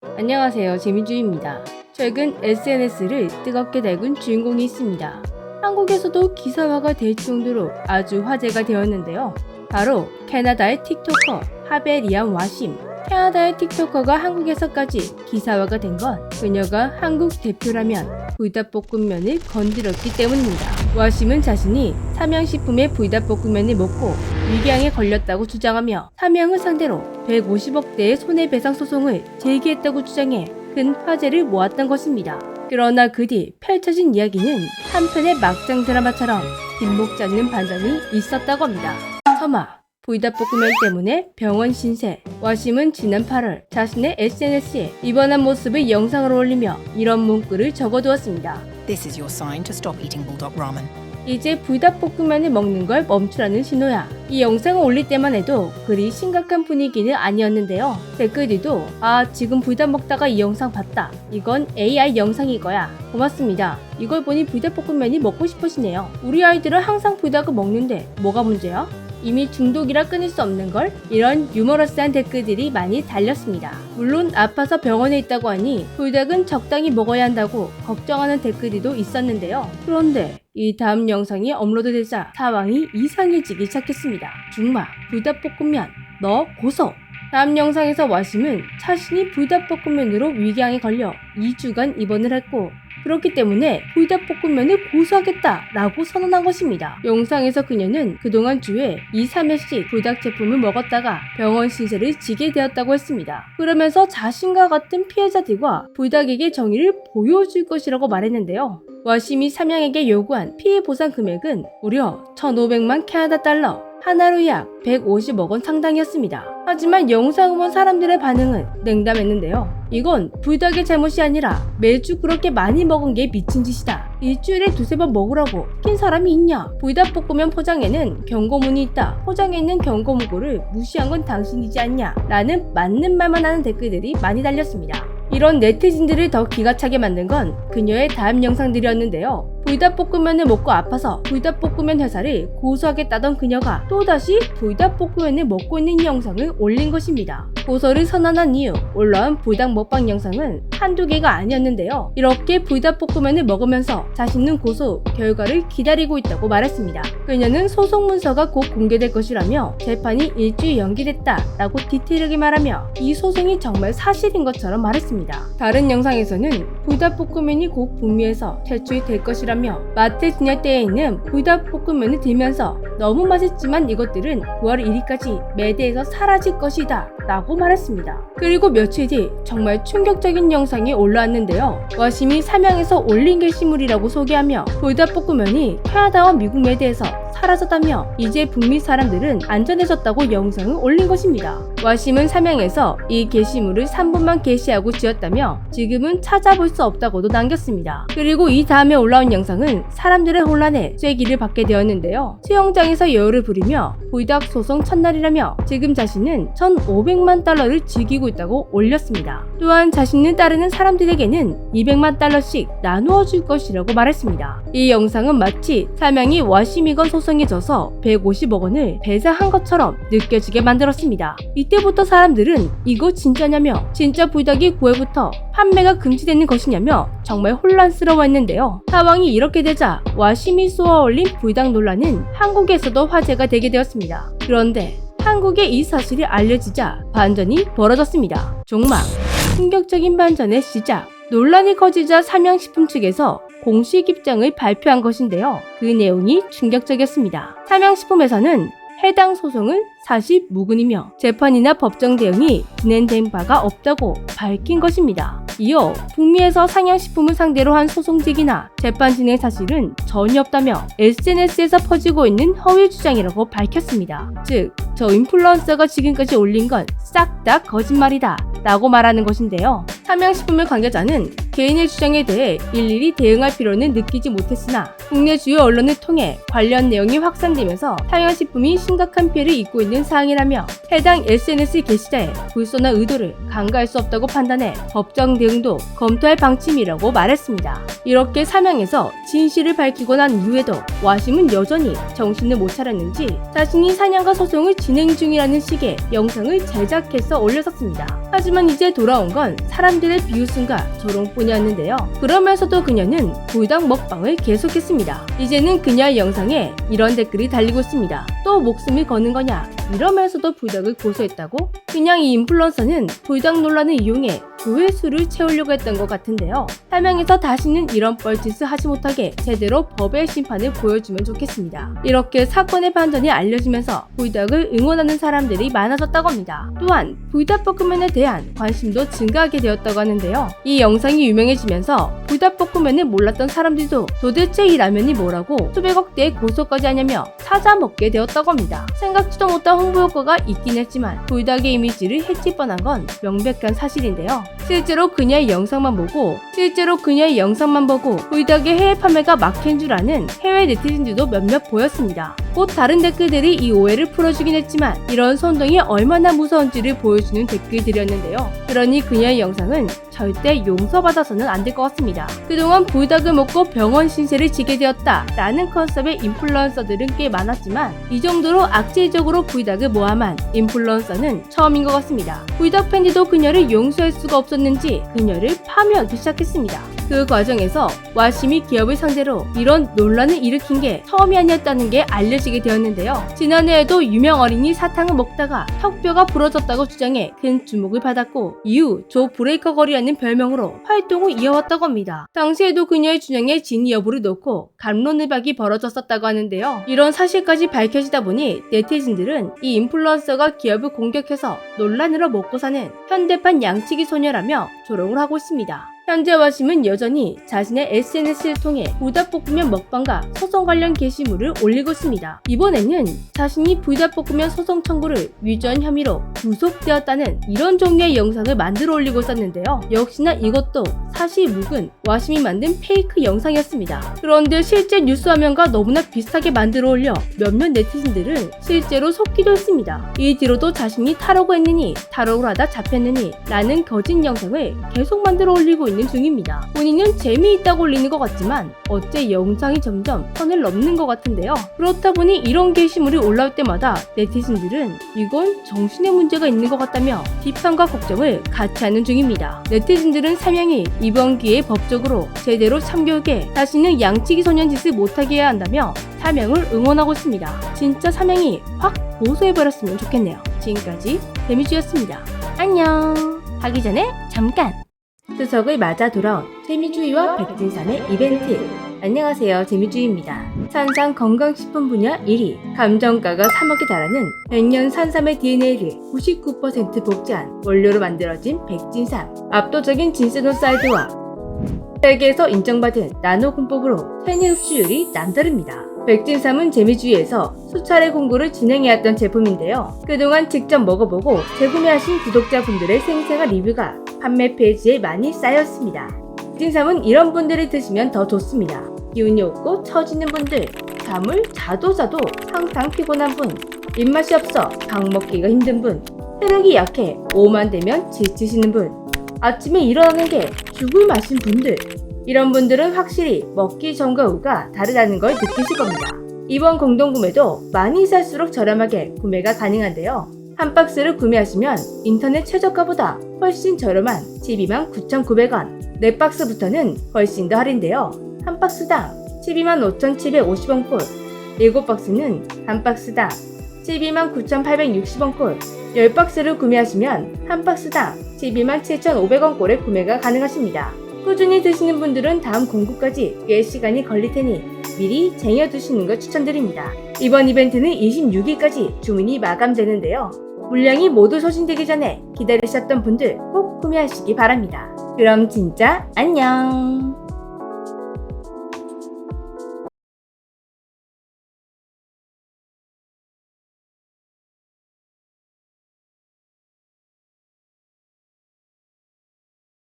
안녕하세요, 재민주입니다. 최근 SNS를 뜨겁게 달군 주인공이 있습니다. 한국에서도 기사화가 될 정도로 아주 화제가 되었는데요. 바로 캐나다의 틱토커 하베리안 와심. 캐나다의 틱토커가 한국에서까지 기사화가 된 건 그녀가 한국 대표라면 불닭볶음면을 건드렸기 때문입니다. 와심은 자신이 삼양식품의 불닭볶음면을 먹고 위궤양에 걸렸다고 주장하며 삼양을 상대로 150억대의 손해배상 소송을 제기했다고 주장해 큰 화제를 모았던 것입니다. 그러나 그 뒤 펼쳐진 이야기는 한편의 막장 드라마처럼 뒷목 잡는 반전이 있었다고 합니다. 서마 불닭볶음면 때문에 병원 신세. 와심은 지난 8월 자신의 SNS에 입원한 모습을 영상으로 올리며 이런 문구를 적어두었습니다. This is your sign to stop eating bulldog ramen. 이제 불닭볶음면을 먹는 걸 멈추라는 신호야. 이 영상을 올릴 때만 해도 그리 심각한 분위기는 아니었는데요. 댓글들도 지금 불닭 먹다가 이 영상 봤다. 이건 AI 영상일 거야. 고맙습니다. 이걸 보니 불닭볶음면이 먹고 싶으시네요. 우리 아이들은 항상 불닭을 먹는데 뭐가 문제야? 이미 중독이라 끊을 수 없는 걸? 이런 유머러스한 댓글들이 많이 달렸습니다. 물론 아파서 병원에 있다고 하니 불닭은 적당히 먹어야 한다고 걱정하는 댓글들도 있었는데요. 그런데 이 다음 영상이 업로드되자 상황이 이상해지기 시작했습니다. 중마, 불닭볶음면, 너 고소! 다음 영상에서 와심은 자신이 불닭볶음면으로 위궤양에 걸려 2주간 입원을 했고 그렇기 때문에 불닭볶음면을 고수하겠다라고 선언한 것입니다. 영상에서 그녀는 그동안 주에 2, 3회씩 불닭 제품을 먹었다가 병원 신세를 지게 되었다고 했습니다. 그러면서 자신과 같은 피해자들과 불닭에게 정의를 보여줄 것이라고 말했는데요. 와심이 삼양에게 요구한 피해 보상 금액은 무려 1,500만 캐나다 달러, 하나로 약 150억 원 상당이었습니다. 하지만 영상을 본 사람들의 반응은 냉담했는데요. 이건 불닭의 잘못이 아니라 매주 그렇게 많이 먹은 게 미친 짓이다. 일주일에 2-3번 먹으라고 시킨 사람이 있냐? 불닭볶음면 포장에는 경고문이 있다. 포장에 있는 경고문구를 무시한 건 당신이지 않냐? 라는 맞는 말만 하는 댓글들이 많이 달렸습니다. 이런 네티즌들을 더 기가 차게 만든 건 그녀의 다음 영상들이었는데요. 불닭볶음면을 먹고 아파서 불닭볶음면 회사를 고소하겠다던 그녀가 또다시 불닭볶음면을 먹고 있는 이 영상을 올린 것입니다. 고소를 선언한 이후 올라온 불닭 먹방 영상은 한두 개가 아니었는데요. 이렇게 불닭볶음면을 먹으면서 자신은 고소 결과를 기다리고 있다고 말했습니다. 그녀는 소송 문서가 곧 공개될 것이라며 재판이 일주일 연기됐다라고 디테일하게 말하며 이 소송이 정말 사실인 것처럼 말했습니다. 다른 영상에서는 불닭볶음면이 곧 북미에서 퇴출될 것이라며 마트 진열대에 있는 불닭볶음면을 들면서 너무 맛있지만 이것들은 9월 1일까지 매대에서 사라질 것이다 라고 말했습니다. 그리고 며칠 뒤 정말 충격적인 영상이 올라왔는데요. 와심이 삼양에서 올린 게시물이라고 소개하며 불닭볶음면이 캐나다와 미국 매대에서 사라졌다며 이제 북미 사람들은 안전해졌다고 영상을 올린 것입니다. 와심은 삼양에서 이 게시물을 3분만 게시하고 지었다며 지금은 찾아볼 수 없다고도 남겼습니다. 그리고 이 다음에 올라온 영상은 사람들의 혼란에 쐐기를 받게 되었는데요. 수영장에서 여우를 부리며 불닭 소송 첫날이라며 지금 자신은 1,500만 달러를 즐기고 있다고 올렸습니다. 또한 자신을 따르는 사람들에게는 200만 달러씩 나누어 줄 것이라고 말했습니다. 이 영상은 마치 삼양이 와심이건 소송에 져서 150억 원을 배상한 것처럼 느껴지게 만들었습니다. 이때부터 사람들은 이거 진짜냐며 진짜 불닭이 9월부터 판매가 금지되는 것이냐며 정말 혼란스러워했는데요. 상황이 이렇게 되자 와심이 쏘아올린 불닭 논란은 한국에서도 화제가 되게 되었습니다. 그런데 한국에 이 사실이 알려지자 반전이 벌어졌습니다. 종막, 충격적인 반전의 시작. 논란이 커지자 삼양식품 측에서 공식 입장을 발표한 것인데요. 그 내용이 충격적이었습니다. 삼양식품에서는 해당 소송은 사실 무근이며 재판이나 법정 대응이 진행된 바가 없다고 밝힌 것입니다. 이어 북미에서 삼양식품을 상대로 한 소송직이나 재판 진행 사실은 전혀 없다며 SNS에서 퍼지고 있는 허위 주장이라고 밝혔습니다. 즉, 저 인플루언서가 지금까지 올린 건 싹 다 거짓말이다 라고 말하는 것인데요. 삼양식품의 관계자는 개인의 주장에 대해 일일이 대응할 필요는 느끼지 못했으나 국내 주요 언론을 통해 관련 내용이 확산되면서 삼양식품이 심각한 피해를 입고 있는 사항이라며 해당 SNS 게시자의 불손한 의도를 간과할 수 없다고 판단해 법정 대응도 검토할 방침이라고 말했습니다. 이렇게 삼양에서 진실을 밝히고 난 이후에도 와심은 여전히 정신을 못 차렸는지 자신이 사냥과 소송을 진행 중이라는 식의 영상을 제작해서 올렸었습니다. 하지만 이제 돌아온 건 사람들의 비웃음과 조롱뿐이었는데요. 그러면서도 그녀는 불닭 먹방을 계속했습니다. 이제는 그녀의 영상에 이런 댓글이 달리고 있습니다. 또 목숨을 거는 거냐? 이러면서도 불닭을 고소했다고? 그냥 이 인플루언서는 불닭 논란을 이용해 조회수를 채우려고 했던 것 같은데요. 사명에서 다시는 이런 뻘짓을 하지 못하게 제대로 법의 심판을 보여주면 좋겠습니다. 이렇게 사건의 반전이 알려지면서 불닭을 응원하는 사람들이 많아졌다고 합니다. 또한 불닭볶음면에 대한 관심도 증가하게 되었다고 하는데요. 이 영상이 유명해지면서 불닭볶음면을 몰랐던 사람들도 도대체 이 라면이 뭐라고 수백억 대의 고소까지 하냐며 찾아 먹게 되었다고 합니다. 생각지도 못한 홍보 효과가 있긴 했지만 불닭의 이미지를 해칠 뻔한 건 명백한 사실인데요. 실제로 그녀의 영상만 보고 불닭의 해외 판매가 막힌 줄 아는 해외 네티즌들도 몇몇 보였습니다. 곧 다른 댓글들이 이 오해를 풀어주긴 했지만 이런 선동이 얼마나 무서운지를 보여주는 댓글들이었는데요. 그러니 그녀의 영상은 절대 용서받아서는 안 될 것 같습니다. 그동안 불닭을 먹고 병원 신세를 지게 되었다 라는 컨셉의 인플루언서들은 꽤 많았지만 이 정도로 악질적으로 불닭을 모함한 인플루언서는 처음인 것 같습니다. 불닭 팬들도 그녀를 용서할 수가 없었는지 그녀를 파묘하기 시작했습니다. 그 과정에서 와심이 기업을 상대로 이런 논란을 일으킨 게 처음이 아니었다는 게 알려지게 되었는데요. 지난해에도 유명 어린이 사탕을 먹다가 턱뼈가 부러졌다고 주장해 큰 주목을 받았고 이후 조 브레이커 거리라는 별명으로 활동을 이어왔다고 합니다. 당시에도 그녀의 주장에 진위 여부를 놓고 갑론을박이 벌어졌었다고 하는데요. 이런 사실까지 밝혀지다 보니 네티즌들은 이 인플루언서가 기업을 공격해서 논란으로 먹고 사는 현대판 양치기 소녀라며 조롱을 하고 있습니다. 현재 와심은 여전히 자신의 SNS를 통해 불닭볶음면 먹방과 소송 관련 게시물을 올리고 있습니다. 이번에는 자신이 불닭볶음면 소송 청구를 위조한 혐의로 구속되었다는 이런 종류의 영상을 만들어 올리고 있었는데요. 역시나 이것도 사실 묵은 와심이 만든 페이크 영상이었습니다. 그런데 실제 뉴스 화면과 너무나 비슷하게 만들어 올려 몇몇 네티즌들은 실제로 속기도 했습니다. 이 뒤로도 자신이 탈옥을 했느니 탈옥을 하다 잡혔느니 라는 거짓 영상을 계속 만들어 올리고 있는 중입니다. 본인은 재미있다고 올리는 것 같지만 어째 영상이 점점 선을 넘는 것 같은데요. 그렇다 보니 이런 게시물이 올라올 때마다 네티즌들은 이건 정신의 문제가 있는 것 같다며 비판과 걱정을 같이 하는 중입니다. 네티즌들은 사명이 이번 기회에 법적으로 제대로 참교육해 다시는 양치기 소년 짓을 못하게 해야 한다며 사명을 응원하고 있습니다. 진짜 사명이 확 고소해버렸으면 좋겠네요. 지금까지 재미주였습니다. 안녕! 하기 전에 잠깐! 추석을 맞아 돌아온 재미주의와 백진산의 이벤트. 안녕하세요, 재미주의입니다. 산상 건강식품 분야 1위, 감정가가 3억에 달하는 100년 산삼의 DNA를 99% 복제한 원료로 만들어진 백진삼. 압도적인 진세노사이드와 세계에서 인정받은 나노 공법으로 체내 흡수율이 남다릅니다. 백진삼은 재미주의에서 수차례 공구를 진행해왔던 제품인데요. 그동안 직접 먹어보고 재구매하신 구독자분들의 생생한 리뷰가 판매 페이지에 많이 쌓였습니다. 백진삼은 이런 분들이 드시면 더 좋습니다. 기운이 없고 처지는 분들, 잠을 자도 항상 피곤한 분, 입맛이 없어 밥 먹기가 힘든 분, 체력이 약해 오후만 되면 지치시는 분, 아침에 일어나는 게 죽을 맛인 분들, 이런 분들은 확실히 먹기 전과 후가 다르다는 걸 느끼실 겁니다. 이번 공동구매도 많이 살수록 저렴하게 구매가 가능한데요. 한 박스를 구매하시면 인터넷 최저가보다 훨씬 저렴한 129,900원, 4박스부터는 훨씬 더 할인되어 한 박스당 125,750원 꼴, 7박스는 한 박스당 129,860원 꼴, 10박스를 구매하시면 한 박스당 127,500원 꼴에 구매가 가능하십니다. 꾸준히 드시는 분들은 다음 공구까지 꽤 시간이 걸릴 테니 미리 쟁여두시는 걸 추천드립니다. 이번 이벤트는 26일까지 주문이 마감되는데요. 물량이 모두 소진되기 전에 기다리셨던 분들 꼭 구매하시기 바랍니다. 그럼 진짜 안녕!